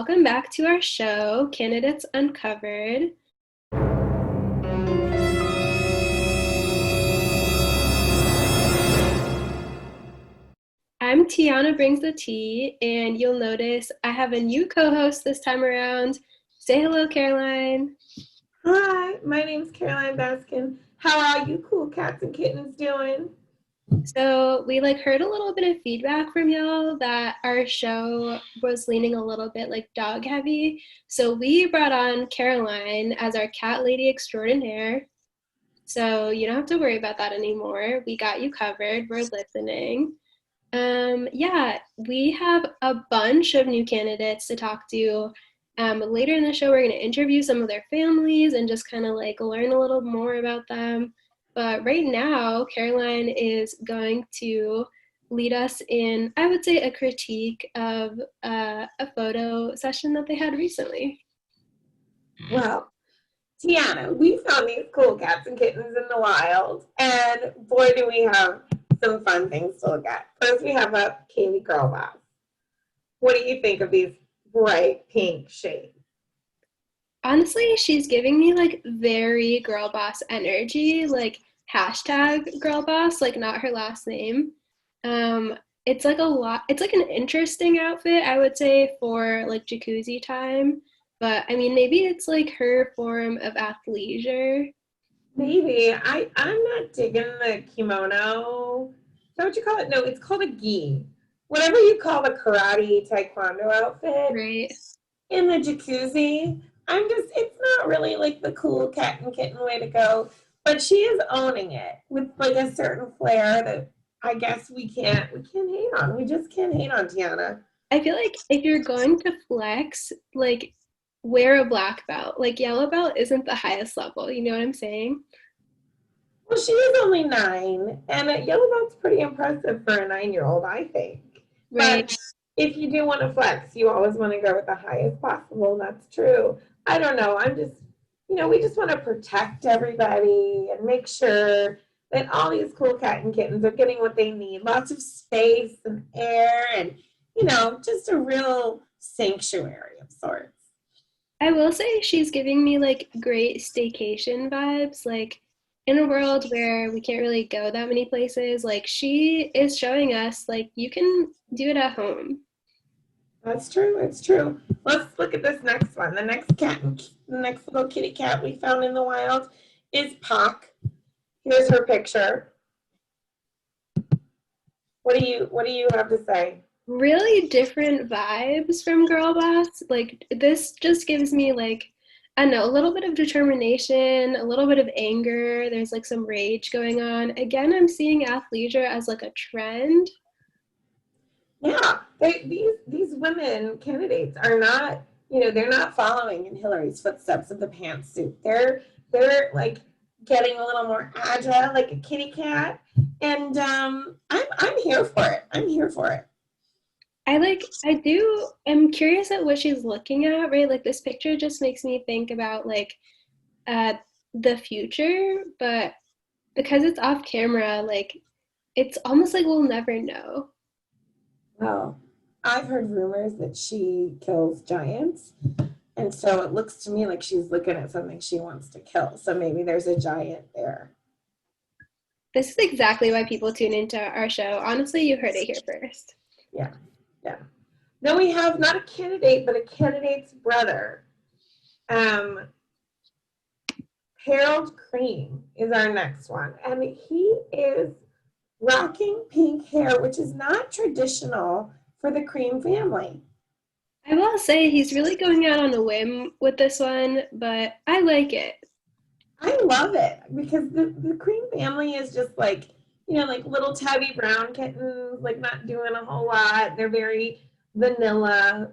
welcome back to our show, Candidates Uncovered. I'm Tiana Brings the Tea, and you'll notice I have a new co-host this time around. Say hello, Caroline. Hi, my name's Caroline Baskin. How are you cool cats and kittens doing? So we heard a little bit of feedback from y'all that our show was leaning a little bit dog heavy. So we brought on Caroline as our cat lady extraordinaire. So you don't have to worry about that anymore. We got you covered. We're listening. Yeah, we have a bunch of new candidates to talk to. Later in the show, we're going to interview some of their families and just kind of learn a little more about them. But right now, Caroline is going to lead us in, I would say, a critique of a photo session that they had recently. Well, Tiana, we found these cool cats and kittens in the wild, and boy, do we have some fun things to look at. First, we have a Katie Girl Boss. What do you think of these bright pink shades? Honestly, she's giving me very girl boss energy, hashtag girl boss, not her last name. It's a lot, it's an interesting outfit, I would say, for jacuzzi time. But I mean, maybe it's her form of athleisure. Maybe. I'm not digging the kimono. Is that what you call it? No, it's called a gi. Whatever you call the karate taekwondo outfit Right. in the jacuzzi. It's not really the cool cat and kitten way to go, but she is owning it with a certain flair that I guess we can't hate on. We just can't hate on Tiana. I feel if you're going to flex, wear a black belt. Yellow belt isn't the highest level, you know what I'm saying? Well, she is only 9, and a yellow belt's pretty impressive for a 9-year-old, I think. Right. But if you do want to flex, you always want to go with the highest possible. That's true. I don't know. We just want to protect everybody and make sure that all these cool cat and kittens are getting what they need. Lots of space and air and, just a real sanctuary of sorts. I will say she's giving me great staycation vibes. In a world where we can't really go that many places, she is showing us you can do it at home. That's true. It's true. Let's look at this next one. The next little kitty cat we found in the wild is Pock. Here's her picture. What do you have to say? Really different vibes from Girl Boss. This just gives me I don't know, a little bit of determination, a little bit of anger. There's some rage going on. Again, I'm seeing athleisure as a trend. Yeah, these women candidates are not, they're not following in Hillary's footsteps of the pantsuit. They're getting a little more agile, like a kitty cat, and I'm here for it. I'm here for it. I'm curious at what she's looking at, right? This picture just makes me think about the future, but because it's off camera, it's almost we'll never know. Well, I've heard rumors that she kills giants, and so it looks to me like she's looking at something she wants to kill. So maybe there's a giant there. This is exactly why people tune into our show. Honestly, you heard it here first. Yeah. Yeah. Then we have not a candidate, but a candidate's brother. Harold Cream is our next one. And he is rocking pink hair, which is not traditional for the Cream family. I will say he's really going out on a whim with this one, but I like it. I love it because the Cream family is just little tabby brown kittens, not doing a whole lot. They're very vanilla,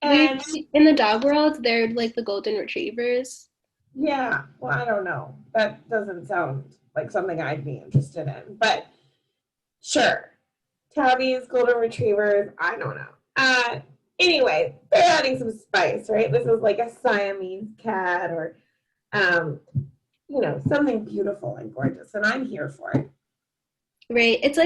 and in the dog world, they're the golden retrievers. Yeah, well, I don't know. That doesn't sound like something I'd be interested in, but sure. Tabbies, golden retrievers, I don't know. Anyway, they're adding some spice, right? This is like a Siamese cat or something beautiful and gorgeous, and I'm here for it. Right. It's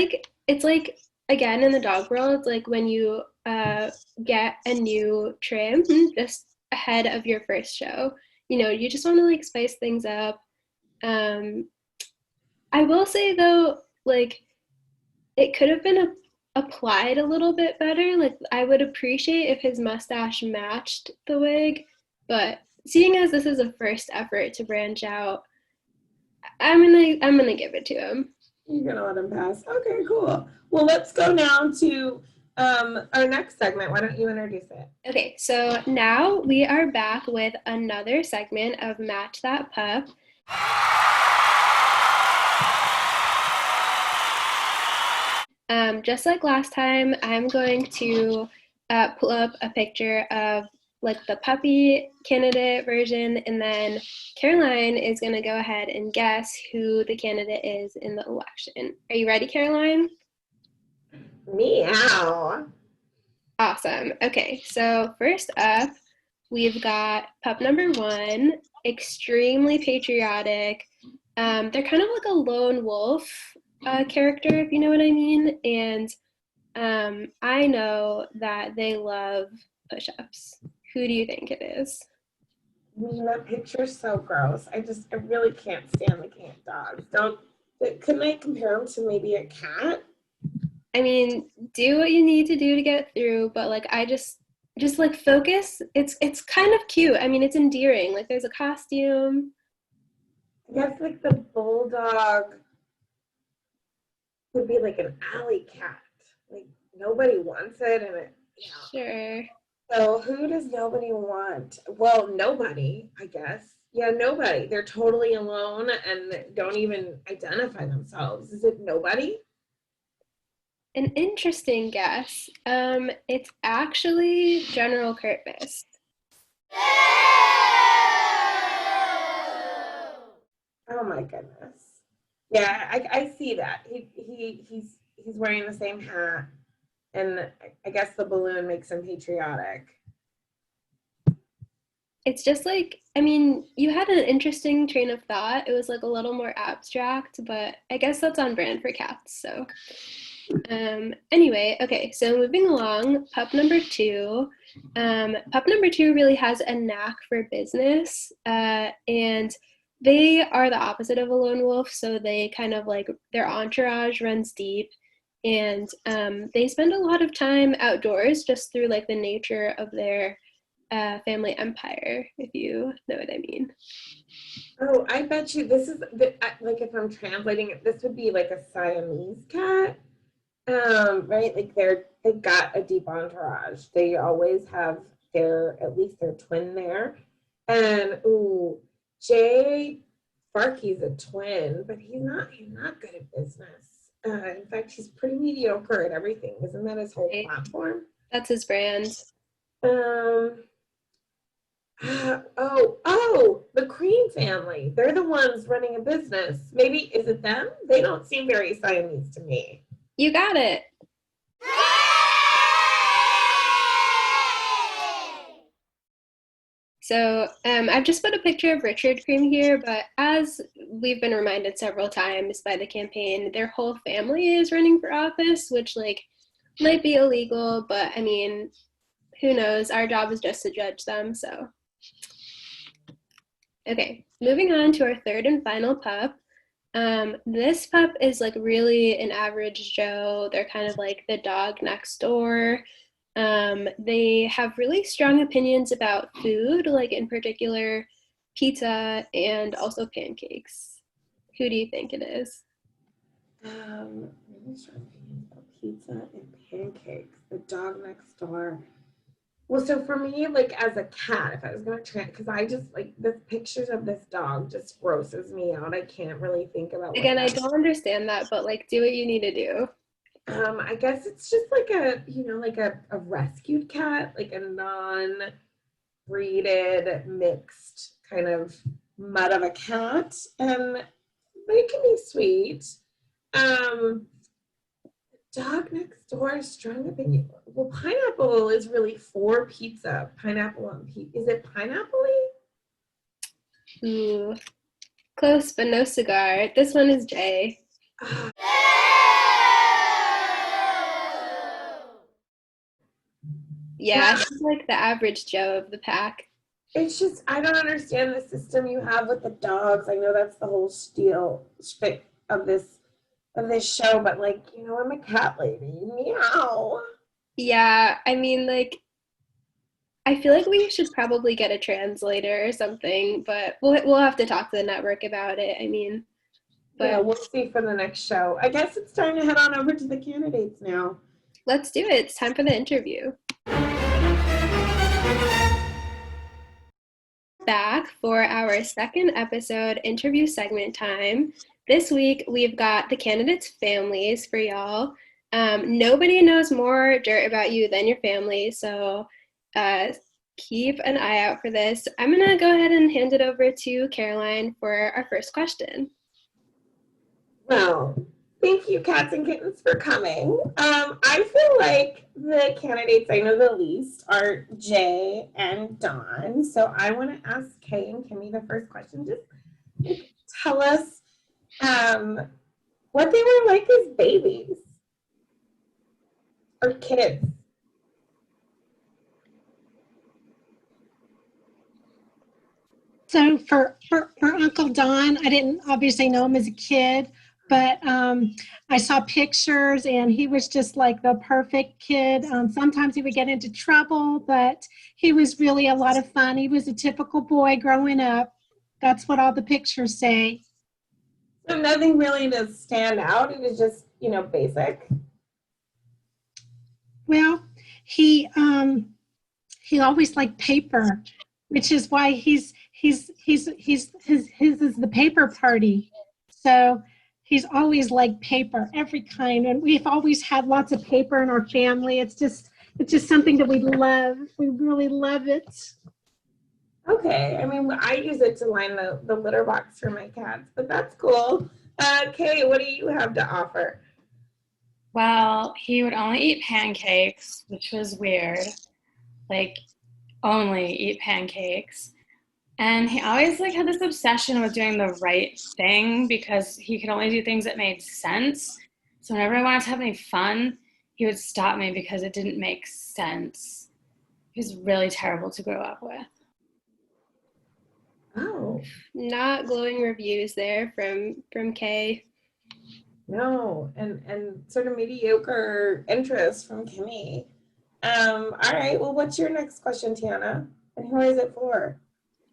again in the dog world, when you get a new trim just ahead of your first show. You know, you just want to like spice things up. I will say though, like it could have been applied a little bit better. Like I would appreciate if his mustache matched the wig, but seeing as this is a first effort to branch out, I'm gonna give it to him. You're gonna let him pass. Okay, cool. Well, let's go now to our next segment. Why don't you introduce it? Okay, so now we are back with another segment of Match That Pup. Just like last time, I'm going to pull up a picture of like the puppy candidate version, and then Caroline is going to go ahead and guess who the candidate is in the election. Are you ready, Caroline? Meow. Awesome. Okay, so first up, we've got pup number 1, extremely patriotic. They're kind of like a lone wolf character, if you know what I mean. And I know that they love push-ups. Who do you think it is? That picture's so gross. I really can't stand the cat dogs. Couldn't I compare them to maybe a cat? I mean, do what you need to do to get through, but like I just like focus. It's kind of cute. I mean, it's endearing. Like there's a costume. I guess like the bulldog would be like an alley cat. Like nobody wants it, and Sure. So who does nobody want? Well, nobody, I guess. Yeah, nobody. They're totally alone and don't even identify themselves. Is it nobody? An interesting guess. It's actually General Kurt Fisk. Oh my goodness. Yeah, I see that. He's wearing the same hat, and I guess the balloon makes him patriotic. It's just like, I mean, you had an interesting train of thought. It was like a little more abstract, but I guess that's on brand for cats. So, anyway, okay, so moving along, pup number 2. Pup number 2 really has a knack for business, and they are the opposite of a lone wolf. So they kind of like their entourage runs deep, and they spend a lot of time outdoors just through like the nature of their family empire, if you know what I mean. Oh, I bet you this is like if I'm translating it, this would be like a Siamese cat. Right? Like they've got a deep entourage. They always have at least their twin there. And ooh, Jay Farkey's a twin, but he's not good at business. In fact, he's pretty mediocre at everything. Isn't that his whole Right. platform? That's his brand. Um, the Cream family. They're the ones running a business. Maybe is it them? They don't seem very Siamese to me. You got it. So I've just put a picture of Richard Cream here, but as we've been reminded several times by the campaign, their whole family is running for office, which like might be illegal, but I mean, who knows? Our job is just to judge them, so. Okay, moving on to our third and final pup. This pup is like really an average Joe. They're kind of like the dog next door. They have really strong opinions about food, like in particular pizza and also pancakes. Who do you think it is? Really strong opinions about pizza and pancakes. The dog next door. Well, so for me, like as a cat, if I was gonna try, because I just like the pictures of this dog just grosses me out. I can't really think about Again, I don't understand that, but like do what you need to do. I guess it's just like a rescued cat, like a non-breeded, mixed kind of mutt of a cat, and but it can be sweet. Dog next door, strong opinion. Well, pineapple is really for pizza. Pineapple on pizza. Is it pineapple-y? Ooh, close, but no cigar. This one is Jay. Yeah, he's like the average Joe of the pack. It's just I don't understand the system you have with the dogs. I know that's the whole spiel of this show, but like, I'm a cat lady. Meow. Yeah, I mean, like, I feel like we should probably get a translator or something, but we'll have to talk to the network about it. I mean, Yeah, but we'll see for the next show. I guess it's time to head on over to the candidates now. let's do it. It's time for the interview. Back for our second episode, interview segment time. This week, we've got the candidates' families for y'all. Nobody knows more dirt about you than your family, so keep an eye out for this. I'm going to go ahead and hand it over to Caroline for our first question. Well, thank you, cats and kittens, for coming. I feel like the candidates I know the least are Jay and Dawn. So I want to ask Kay and Kimmy the first question. Just tell us what they were like as babies or kids. So for Uncle Don, I didn't obviously know him as a kid, but I saw pictures and he was just like the perfect kid. Sometimes he would get into trouble, but he was really a lot of fun. He was a typical boy growing up. That's what all the pictures say. So nothing really to stand out. It was just, basic. Well, he always liked paper, which is why his is the paper party. So he's always liked paper, every kind, and we've always had lots of paper in our family. It's just something that we love. We really love it. Okay, I mean, I use it to line the litter box for my cats, but that's cool. Kay, what do you have to offer? Well, he would only eat pancakes, which was weird. Like, only eat pancakes. And he always had this obsession with doing the right thing because he could only do things that made sense. So whenever I wanted to have any fun, he would stop me because it didn't make sense. He was really terrible to grow up with. Oh, Not glowing reviews there from Kay. no, and sort of mediocre interest from Kimmy. All right, well, what's your next question, Tiana? And who is it for?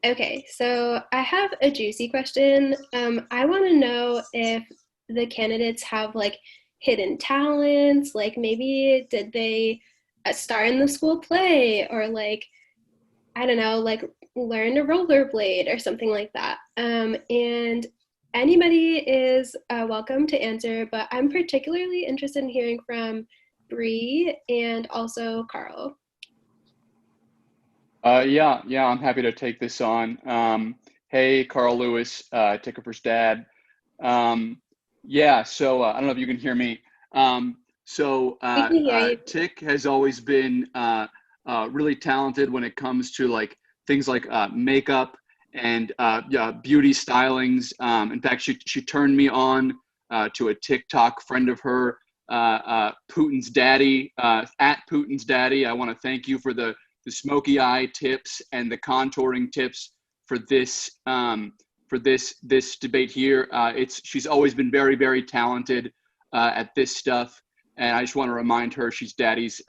Okay, so I have a juicy question. I want to know if the candidates have hidden talents, like maybe did they star in the school play or I don't know, learn to rollerblade or something like that. And anybody is welcome to answer, but I'm particularly interested in hearing from Bree and also Carl. Yeah, I'm happy to take this on. Hey, Carl Lewis, Ticker's dad. So I don't know if you can hear me. We can hear you. Tick has always been really talented when it comes to things like makeup and beauty stylings. In fact, she turned me on to a TikTok friend of her, Putin's daddy, at Putin's daddy. I want to thank you for the smoky eye tips and the contouring tips for this debate here. She's always been very, very talented at this stuff, and I just want to remind her she's daddy's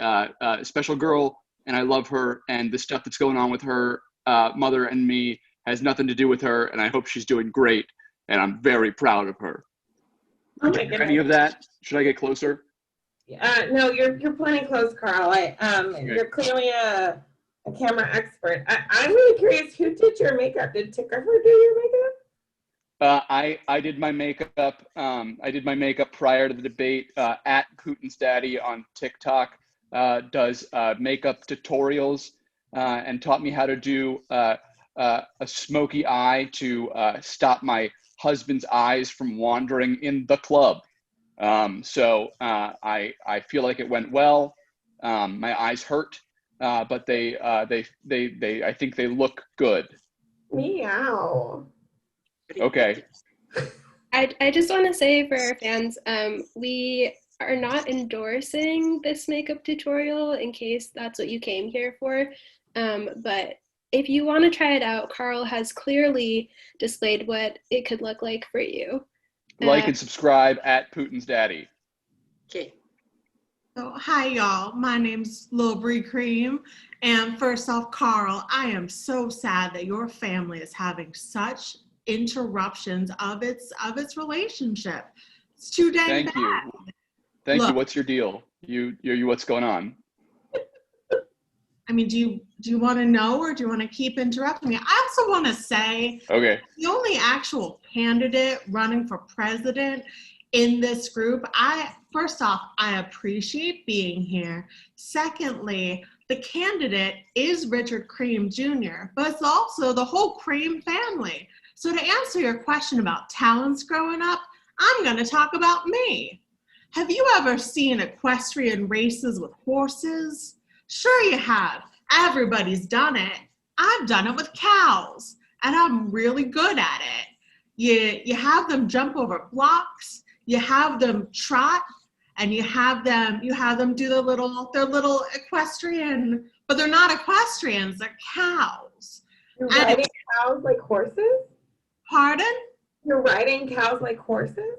special girl, and I love her. And the stuff that's going on with her mother and me has nothing to do with her, and I hope she's doing great. And I'm very proud of her. Oh my Did you hear goodness. any of that? Should I get closer? No, you're plenty close, Carl. Okay. You're clearly a camera expert. I'm really curious, who did your makeup? Did Ticker do your makeup? I did my makeup. I did my makeup prior to the debate. At Putin's daddy on TikTok does makeup tutorials and taught me how to do a smoky eye to stop my husband's eyes from wandering in the club. So I feel like it went well. My eyes hurt, but they I think they look good. Meow. Okay. I just want to say for our fans, we are not endorsing this makeup tutorial in case that's what you came here for. But if you want to try it out, Carl has clearly displayed what it could look like for you. Like and subscribe at Putin's Daddy. Okay. So, hi, y'all. My name's Lil Brie Cream. And first off, Carl, I am so sad that your family is having such interruptions of its relationship. It's too dang Thank bad. you. Thank you. Look. What's your deal? You what's going on? I mean, do you want to know, or do you want to keep interrupting me? I also want to say, Okay. the only actual candidate running for president in this group, first off, I appreciate being here. Secondly, the candidate is Richard Cream Jr., but it's also the whole Cream family. So to answer your question about talents growing up, I'm going to talk about me. Have you ever seen equestrian races with horses? Sure you have. Everybody's done it. I've done it with cows, and I'm really good at it. You have them jump over blocks, you have them trot, and you have them do their little equestrian, but they're not equestrians, they're cows. You're riding cows like horses? Pardon? You're riding cows like horses?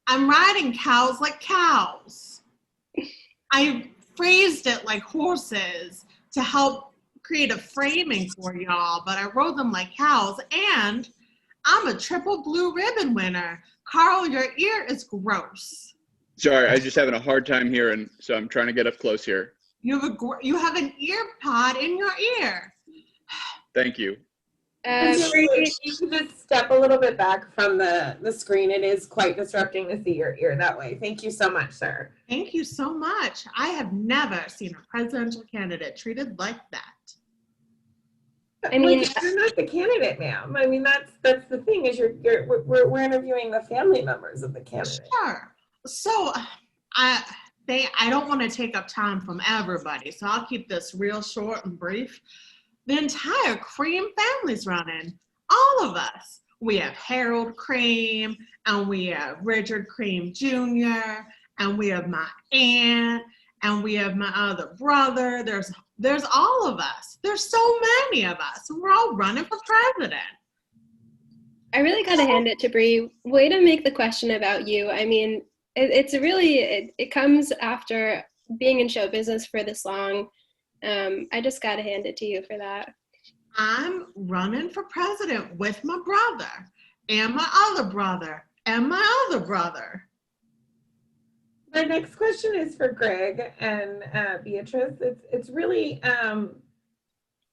I'm riding cows like cows. I phrased it like horses to help create a framing for y'all, but I rode them like cows, and I'm a triple blue ribbon winner. Carl, your ear is gross. Sorry, I'm just having a hard time hearing, so I'm trying to get up close here. You have an ear pod in your ear. Thank you. You should just step a little bit back from the screen. It is quite disrupting to see your ear that way. Thank you so much, sir. Thank you so much. I have never seen a presidential candidate treated like that. I mean, you're not the candidate, ma'am. I mean, that's the thing is we're interviewing the family members of the candidate. Sure. So I don't want to take up time from everybody, so I'll keep this real short and brief. The entire Cream family's running. All of us. We have Harold Cream, and we have Richard Cream Jr., and we have my aunt, and we have my other brother. There's all of us. There's so many of us. We're all running for president. I really got to hand it to Brie. Way to make the question about you. I mean, it comes after being in show business for this long. I just got to hand it to you for that. I'm running for president with my brother and my other brother and my other brother. My next question is for Greg and Beatrice. It's really,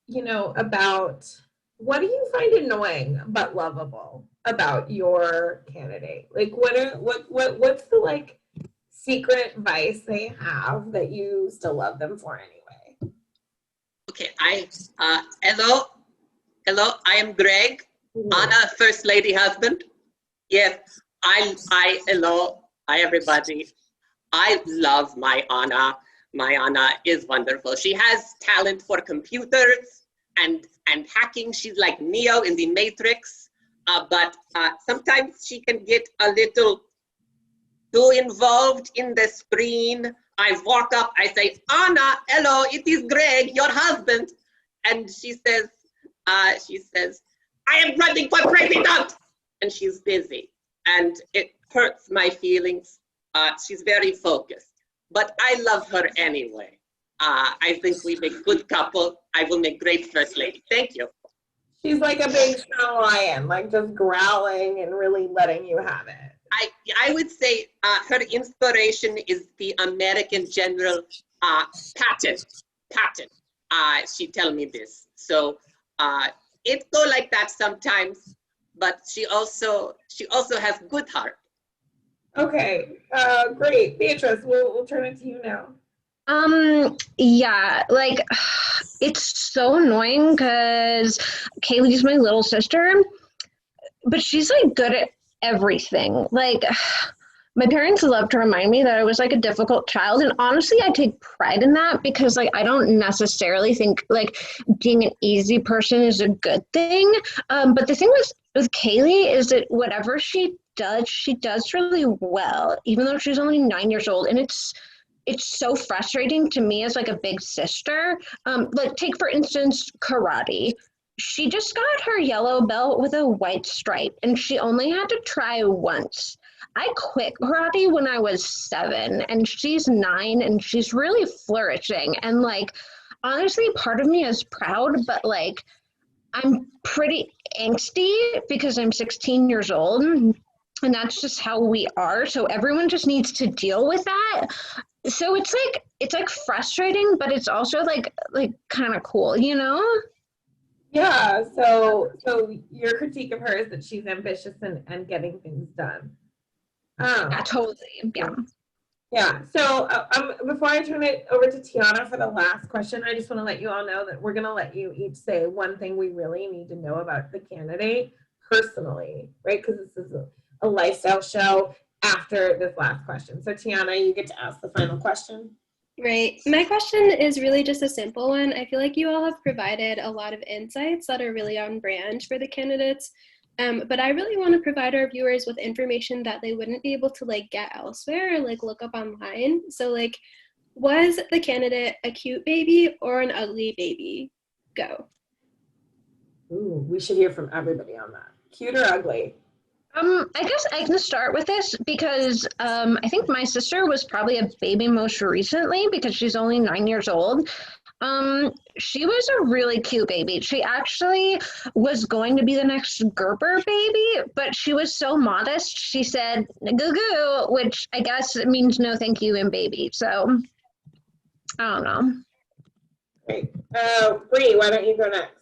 about what do you find annoying but lovable about your candidate? Like, what's the like secret vice they have that you still love them for anyway? Okay, hello, I am Greg, Anna, First Lady husband. Yes, hello, hi everybody. I love my Anna. My Anna is wonderful. She has talent for computers and hacking. She's like Neo in the Matrix, but sometimes she can get a little too involved in the screen. I walk up, I say, Anna, hello, it is Greg, your husband. And she says, I am running for president. And she's busy. And it hurts my feelings. She's very focused. But I love her anyway. I think we make good couple. I will make great first lady. Thank you. She's like a big strong lion, like just growling and really letting you have it. I would say her inspiration is the American General Patton. She tell me this. So it go like that sometimes, but she also has good heart. Okay, great. Beatrice, we'll turn it to you now. Yeah, like it's so annoying because Kaylee's my little sister, but she's like good at everything. Like my parents love to remind me that I was like a difficult child, and honestly I take pride in that because like I don't necessarily think like being an easy person is a good thing. But the thing with Kaylee is that whatever she does really well, even though she's only 9 years old. And it's so frustrating to me as like a big sister. Like take for instance, karate. She just got her yellow belt with a white stripe and she only had to try once. I quit karate when I was 7 and she's 9 and she's really flourishing. And like, honestly, part of me is proud, but like, I'm pretty angsty because I'm 16 years old and that's just how we are. So everyone just needs to deal with that. So it's like frustrating, but it's also like kind of cool, you know? Yeah, so your critique of her is that she's ambitious and getting things done. Yeah, totally. Yeah. Yeah. So before I turn it over to Tiana for the last question, I just want to let you all know that we're going to let you each say one thing we really need to know about the candidate personally, right? Because this is a lifestyle show after this last question. So Tiana, you get to ask the final question. Right. My question is really just a simple one. I feel like you all have provided a lot of insights that are really on brand for the candidates. But I really want to provide our viewers with information that they wouldn't be able to like get elsewhere or like look up online. So like, was the candidate a cute baby or an ugly baby? Go. Ooh, we should hear from everybody on that. Cute or ugly? I guess I can start with this because I think my sister was probably a baby most recently because she's only 9 years old. She was a really cute baby. She actually was going to be the next Gerber baby, but she was so modest. She said "goo goo," which I guess means no thank you in baby. So I don't know. Great. Bree, why don't you go next?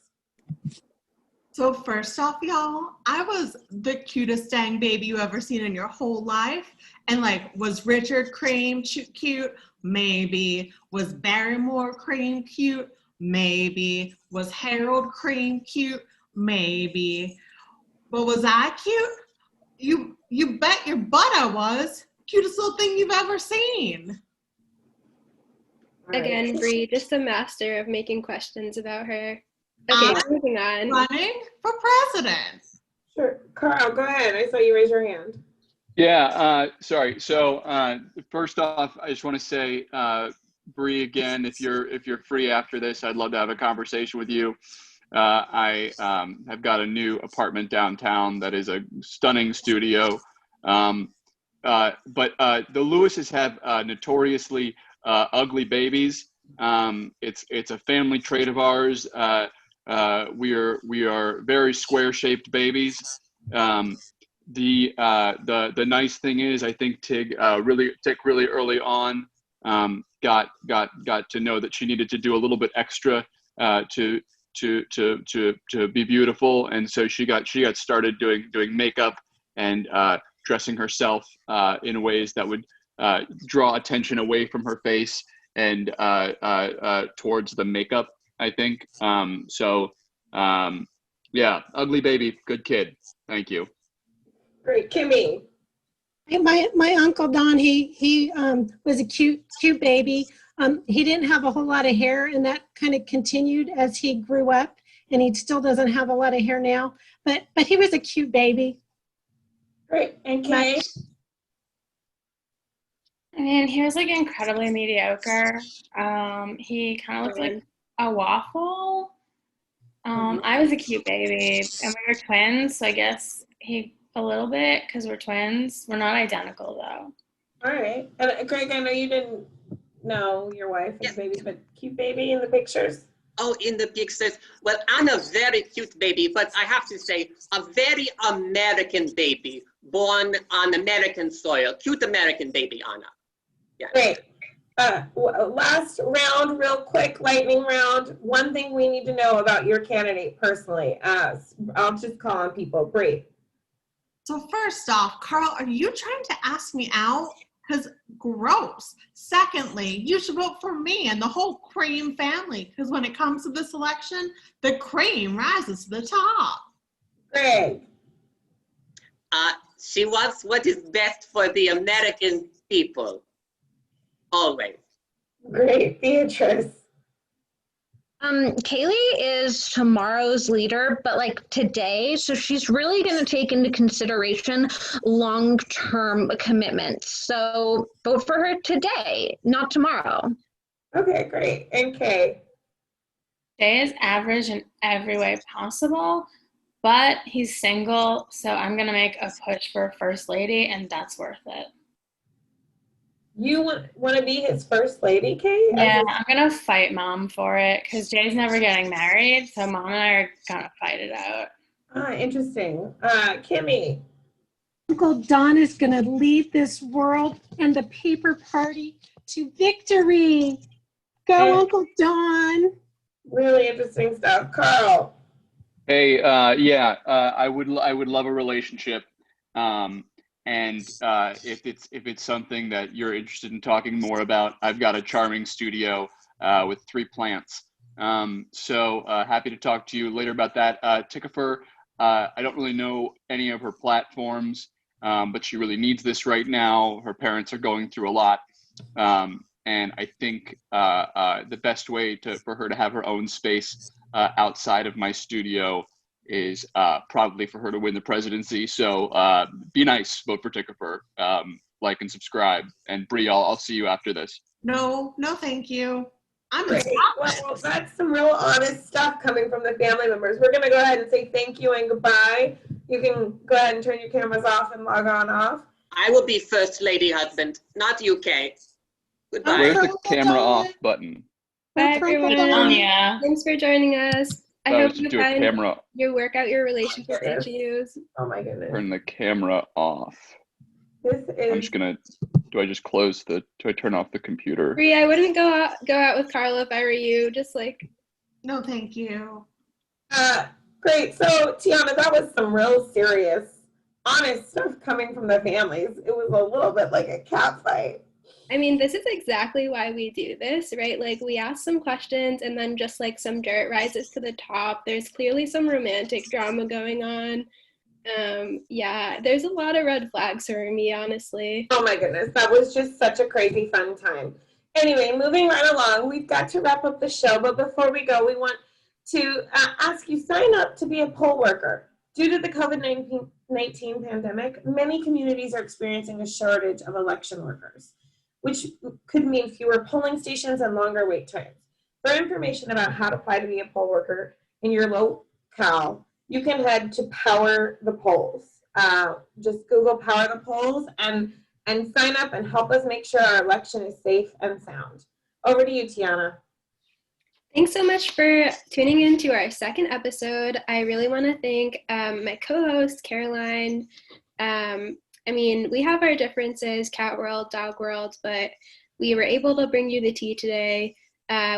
So first off, y'all, I was the cutest dang baby you ever seen in your whole life. And like, was Richard Crane cute? Maybe. Was Barrymore Crane cute? Maybe. Was Harold Crane cute? Maybe. But was I cute? You bet your butt I was. Cutest little thing you've ever seen. Again, Bree, just a master of making questions about her. Okay, moving on. Running for president. Sure. Carl, go ahead. I saw you raise your hand. Yeah, sorry. So first off, I just want to say, Bree, again, if you're free after this, I'd love to have a conversation with you. I have got a new apartment downtown that is a stunning studio. But the Lewises have notoriously ugly babies. It's a family trait of ours. We are very square-shaped babies. The nice thing is, I think Tig really early on got to know that she needed to do a little bit extra to be beautiful, and so she got started doing makeup and dressing herself in ways that would draw attention away from her face and towards the makeup, I think. Yeah, ugly baby, good kid. Thank you. Great. Kimmy. My Uncle Don, he was a cute baby. He didn't have a whole lot of hair, and that kind of continued as he grew up, and he still doesn't have a lot of hair now, but he was a cute baby. Great. And Kay? I mean, he was like incredibly mediocre. He kind of looked like a waffle. I was a cute baby, and we were twins, so I guess he a little bit because we're twins. We're not identical though. All right. And Greg, I know you didn't know your wife was baby, but cute baby in the pictures. Oh, in the pictures. Well, Anna, very cute baby, but I have to say, a very American baby, born on American soil. Cute American baby, Anna. Yeah. Great. Last round, real quick, lightning round. One thing we need to know about your candidate personally. I'll just call on people. Bree. So first off, Carl, are you trying to ask me out? Because gross. Secondly, you should vote for me and the whole Cream family, because when it comes to this election, the cream rises to the top. Greg. She wants what is best for the American people. Always. Great. Beatrice. Kaylee is tomorrow's leader, but like today, so she's really going to take into consideration long-term commitments. So vote for her today, not tomorrow. Okay, great. And Kay? Jay is average in every way possible, but he's single, so I'm going to make a push for First Lady, and that's worth it. You want to be his first lady, Kay? Yeah, I'm going to fight Mom for it because Jay's never getting married, so Mom and I are going to fight it out. Interesting. Kimmy? Uncle Don is going to lead this world and the paper party to victory. Go, Uncle Don. Really interesting stuff. Carl? Hey, I would love a relationship. And if it's something that you're interested in talking more about, I've got a charming studio with 3 plants. So happy to talk to you later about that. Tikafer, I don't really know any of her platforms, but she really needs this right now. Her parents are going through a lot. And I think the best way for her to have her own space outside of my studio is probably for her to win the presidency. So be nice, vote for Tikafer, like and subscribe. And Bree, I'll see you after this. No, thank you. I'm Great. Well, that's some real honest stuff coming from the family members. We're going to go ahead and say thank you and goodbye. You can go ahead and turn your cameras off and log on off. I will be First Lady husband, not UK. Goodbye. Where's the camera off button? Bye, everyone. Anya. Thanks for joining us. I That hope was you to do a find camera. you work out your relationship issues. Oh my goodness. Turn the camera off. This I'm is just gonna. Do I just close do I turn off the computer? Bree, I wouldn't go out with Carla if I were you. Just like, No, thank you. great. So Tiana, that was some real serious, honest stuff coming from the families. It was a little bit like a cat fight. I mean, this is exactly why we do this, right? Like, we ask some questions and then just like some dirt rises to the top. There's clearly some romantic drama going on. Yeah, there's a lot of red flags for me, honestly. Oh my goodness, that was just such a crazy fun time. Anyway, moving right along, we've got to wrap up the show, but before we go, we want to ask you, sign up to be a poll worker. Due to the COVID-19 pandemic, many communities are experiencing a shortage of election workers, which could mean fewer polling stations and longer wait times. For information about how to apply to be a poll worker in your locale, you can head to Power the Polls. Just Google Power the Polls and sign up and help us make sure our election is safe and sound. Over to you, Tiana. Thanks so much for tuning in to our second episode. I really want to thank my co-host, Caroline. I mean, we have our differences, cat world, dog world, but we were able to bring you the tea today.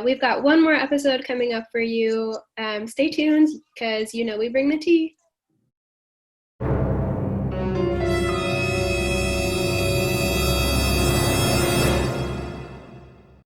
We've got one more episode coming up for you. Stay tuned because you know we bring the tea.